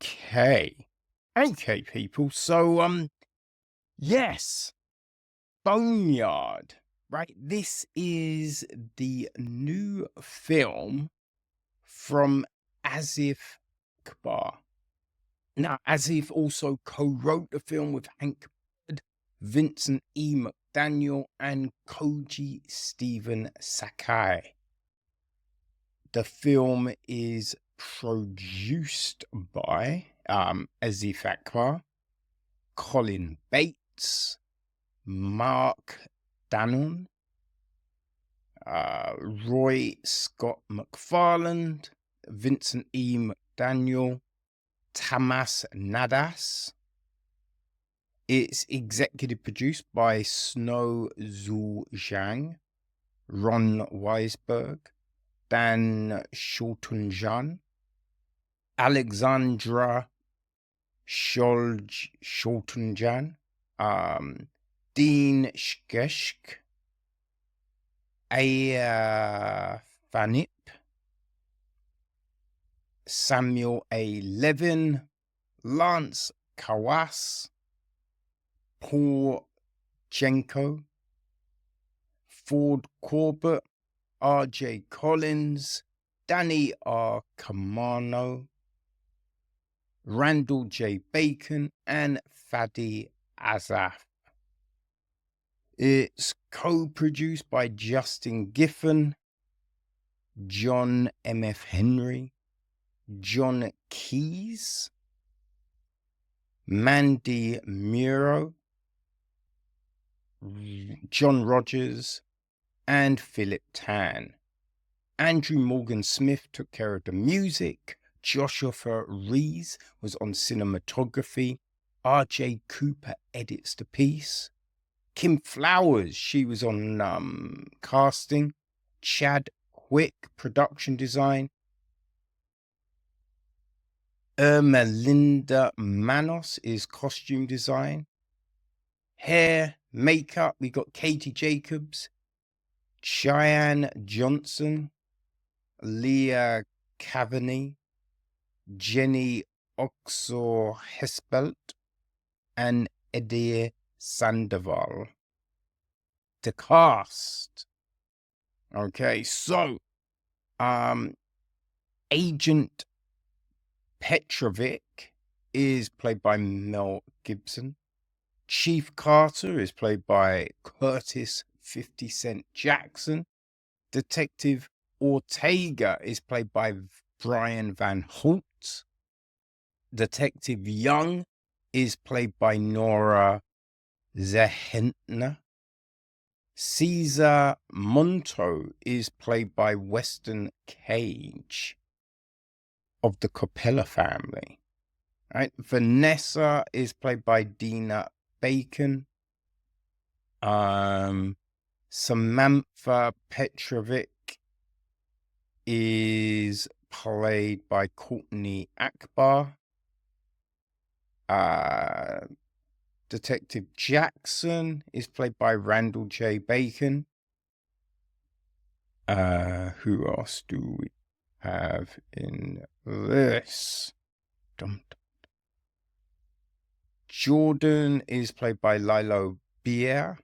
Okay. Okay, people. So, yes, Boneyard, right? This is the new film from Asif Akbar. Now, Asif also co-wrote the film with Hank Byrd, Vincent E. McDaniel, and Koji Steven Sakai. The film is produced by Asif Akbar, Colin Bates, Mark Dannon, Roy Scott McFarland, Vincent E. McDaniel, Tamas Nadas. It's executive produced by Snow Zhu Zhang, Ron Weisberg, Dan Shultunjan, Alexandra Shultunjan, Dean Shkeshk, Aya Fanip, Samuel A. Levin, Lance Kawas, Paul Jenko, Ford Corbett, R.J. Collins, Danny R. Kamano, Randall J. Bacon, and Fadi Azaf. It's co-produced by Justin Giffen, John M.F. Henry, John Keyes, Mandy Muro, John Rogers, and Philip Tan. Andrew Morgan Smith took care of the music. Joshua Rees was on cinematography. R.J. Cooper edits the piece. Kim Flowers, she was on casting. Chad Quick, production design. Melinda Manos is costume design. Hair, makeup, we got Katie Jacobs, Cheyenne Johnson, Leah Cavaney, Jenny Oxor Hespelt, and Edir Sandoval. The cast. Okay, so Agent Petrovick is played by Mel Gibson. Chief Carter is played by Curtis 50 Cent Jackson. Detective Ortega is played by Brian Van Holt. Detective Young is played by Nora Zehentner. Caesar Monto is played by Weston Cage of the Capella family. Right? Vanessa is played by Dina Bacon. Samantha Petrovick is played by Courtney Akbar. Detective Jackson is played by Randall J. Bacon. Who else do we have in this? Jordan is played by Lilo Bier.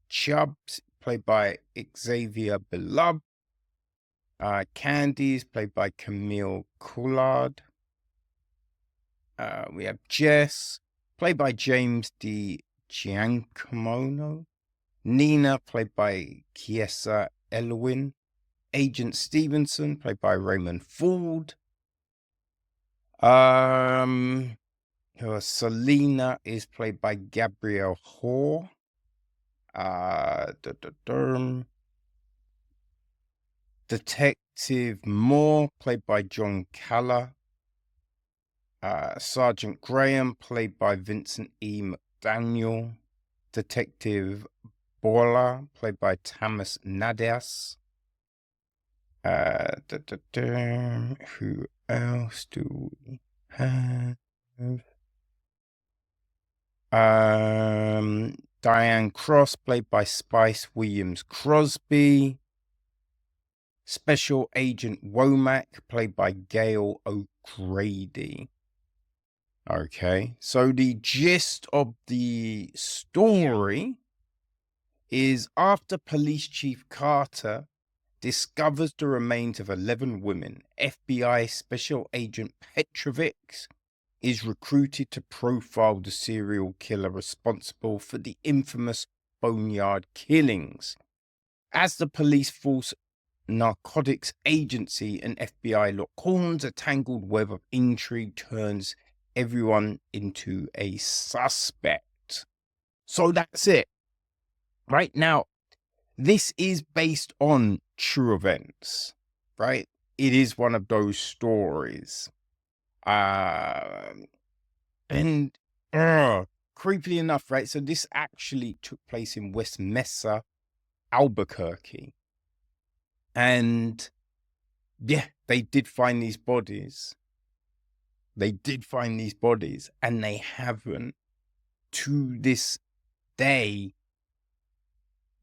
Chubbs, played by Xavier Beloved. Candy is played by Camille Coulard. We have Jess, played by James D. Giancomino. Nina, played by Kiesa Elwin. Agent Stevenson, played by Raymond Ford. Selena is played by Gabrielle Hoare. Detective Moore, played by John Calla. Sergeant Graham, played by Vincent E. McDaniel. Detective Borla, played by Tamas Nadas. Who else do we have? Diane Cross, played by Spice Williams Crosby. Special Agent Womack, played by Gail O'Grady. Okay, so the gist of the story is after Police Chief Carter discovers the remains of 11 women, FBI Special Agent Petrovick is recruited to profile the serial killer responsible for the infamous Boneyard killings. As the police force narcotics agency and FBI lock horns, a tangled web of intrigue turns everyone into a suspect. So that's it. Right now, this is based on true events, right? It is one of those stories. And creepily enough, right? So this actually took place in West Mesa, Albuquerque. And yeah, they did find these bodies. And they haven't, to this day,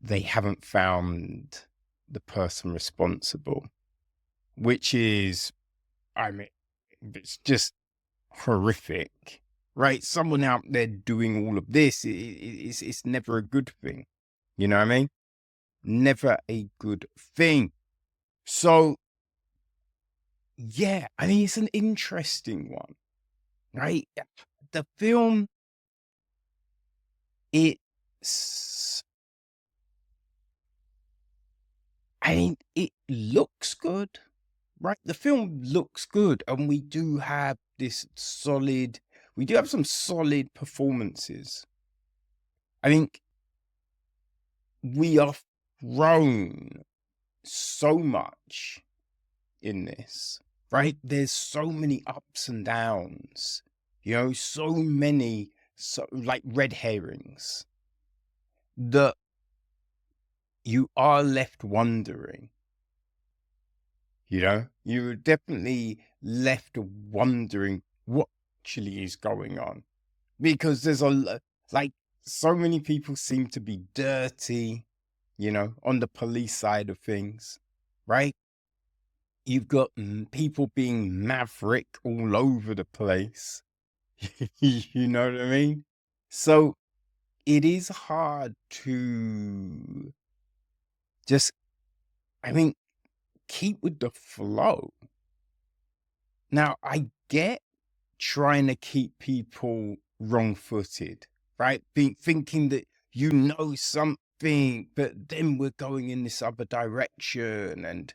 they haven't found the person responsible, which is, I mean, it's just horrific, right? Someone out there doing all of this, it's never a good thing. You know what I mean? Never a good thing. So, yeah, I mean, it's an interesting one, right? The film, it's, I mean, it looks good, right? The film looks good, and we do have some solid performances. I think we are thrown so much in this, right? There's so many ups and downs, so many like red herrings that you are left wondering, you're definitely left wondering what actually is going on, because there's like so many people seem to be dirty, on the police side of things, right? You've got people being maverick all over the place. You know what I mean? So it is hard to just, I mean, keep with the flow. Now, I get trying to keep people wrong-footed, right? Thinking that something, but then we're going in this other direction, and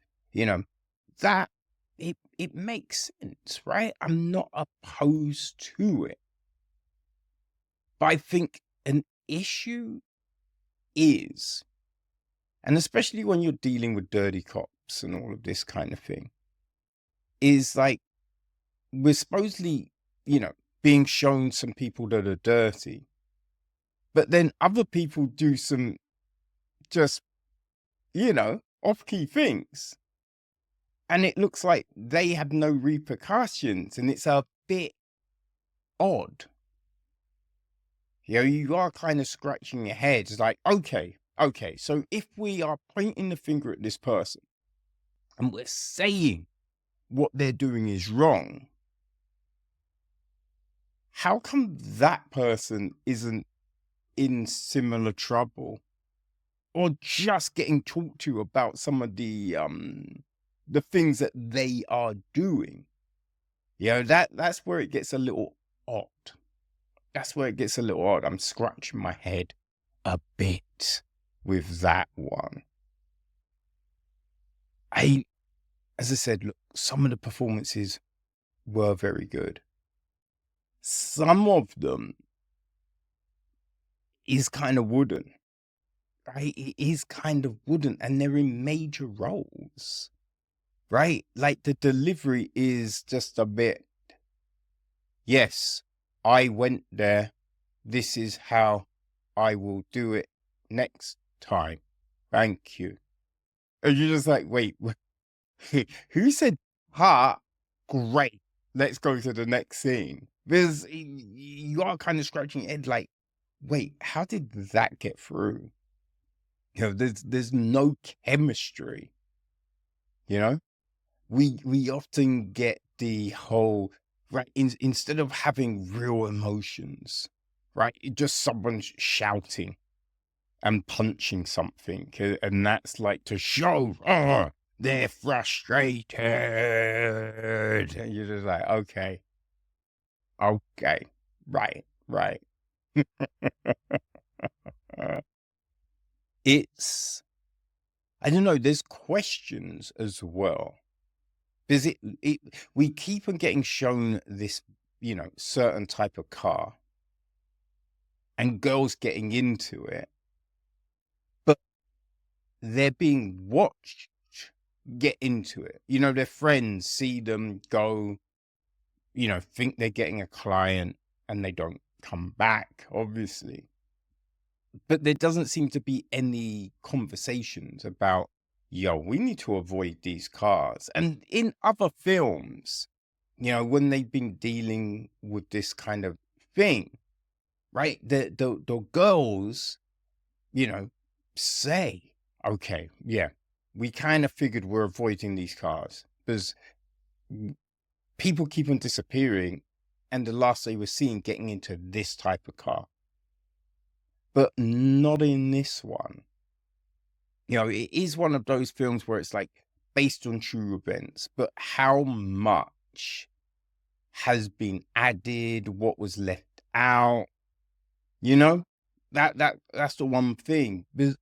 that it makes sense, right? I'm not opposed to it. But I think an issue is, and especially when you're dealing with dirty cops and all of this kind of thing, is like we're supposedly, being shown some people that are dirty, but then other people do some just, off-key things. And it looks like they have no repercussions, and it's a bit odd. You are kind of scratching your head. It's like, okay, so if we are pointing the finger at this person and we're saying what they're doing is wrong, how come that person isn't in similar trouble or just getting talked to about some of the things that they are doing? That's where it gets a little odd. I'm scratching my head a bit with that one. As I said, look, some of the performances were very good. Some of them is kind of wooden, right? It is kind of wooden, and they're in major roles, right? Like the delivery is just a bit, yes, I went there. This is how I will do it next time. Thank you. And you're just like, wait, who said, ha, great, let's go to the next scene? Because you are kind of scratching your head like, wait, how did that get through? There's no chemistry, we often get the whole, right? Instead of having real emotions, right? Just someone shouting and punching something, and that's like to show, oh, they're frustrated. And you're just like, okay, right, right. It's, I don't know, there's questions as well. Because we keep on getting shown this, certain type of car and girls getting into it, but they're being watched get into it. Their friends see them go, think they're getting a client and they don't come back, obviously. But there doesn't seem to be any conversations about, we need to avoid these cars. And in other films, when they've been dealing with this kind of thing, right? The girls, say, okay, yeah, we kind of figured we're avoiding these cars because people keep on disappearing, and the last they were seen getting into this type of car. But not in this one. It is one of those films where it's like based on true events, but how much has been added, what was left out, that's the one thing. Because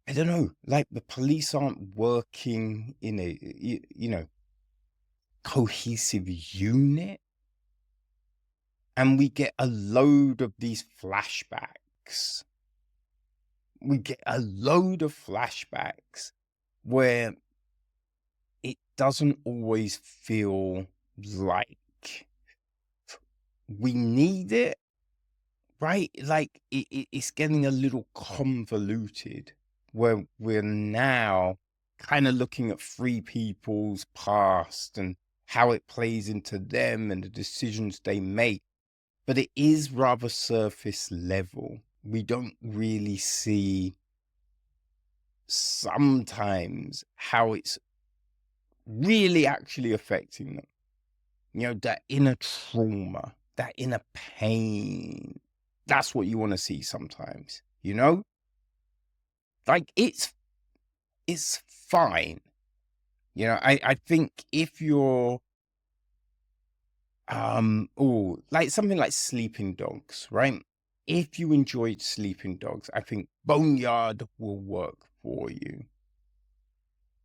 I don't know, like the police aren't working in a cohesive unit, and we get a load of these flashbacks. We get a load of flashbacks where it doesn't always feel like we need it, right? Like it's getting a little convoluted where we're now kind of looking at three people's past and how it plays into them and the decisions they make. But it is rather surface level. We don't really see sometimes how it's really actually affecting them. That inner trauma, that inner pain. That's what you want to see sometimes, Like it's fine. I think if you're like something like Sleeping Dogs, right? If you enjoyed Sleeping Dogs, I think Boneyard will work for you.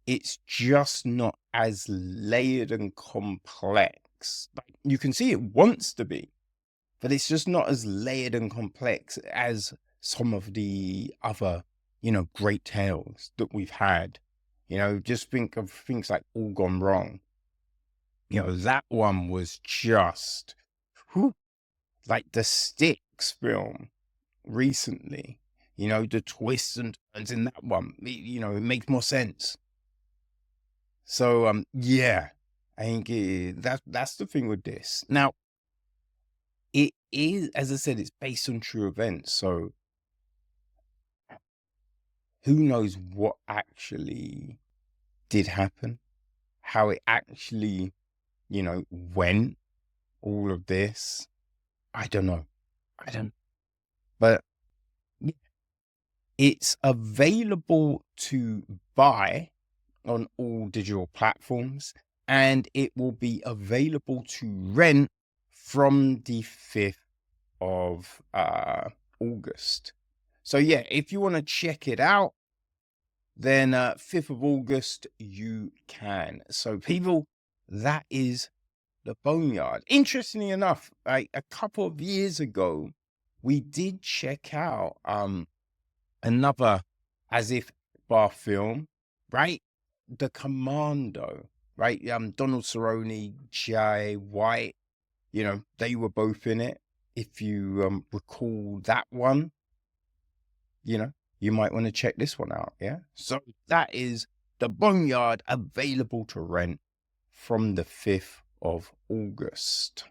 It's just not as layered and complex. Like, you can see it wants to be, but it's just not as layered and complex as some of the other, great tales that we've had. Just think of things like All Gone Wrong. That one was just whew, like the Sticks film recently. The twists and turns in that one, it makes more sense. So, yeah, I think that's the thing with this. Now, it is, as I said, it's based on true events. So who knows what actually did happen, how it actually, went, all of this. I don't know. But yeah, it's available to buy on all digital platforms, and it will be available to rent from the 5th of August. So yeah, if you want to check it out, then 5th of August you can. So people, that is the Boneyard. Interestingly enough, like a couple of years ago, we did check out another Asif Akbar film, right? The Commando, right? Donald Cerrone, Jai White, they were both in it. If you recall that one, you might want to check this one out. Yeah. So that is the Boneyard, available to rent from the 5th of August.